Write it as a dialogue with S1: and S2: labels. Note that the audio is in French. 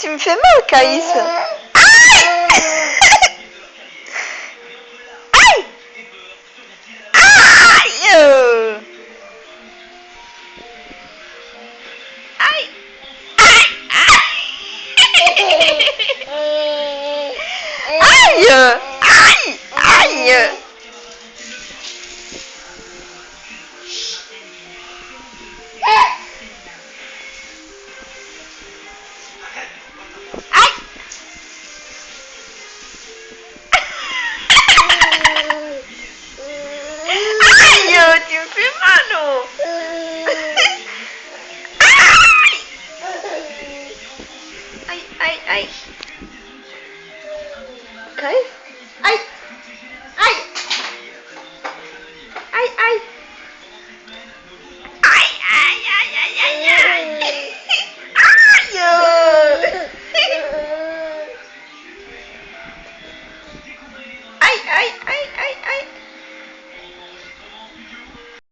S1: Tu me fais mal, Caïs. Aïe! Aïe! Aïe! Aïe! Aïe! Aïe! Aïe! Tu me fais mal, oh! Aïe! Aïe! Aïe! Caïs? Aïe! Aïe! Aïe! Aïe! Aïe! Aïe! Aïe! Aïe! Aïe! Aïe! Aïe! Aïe! Aïe! Aïe!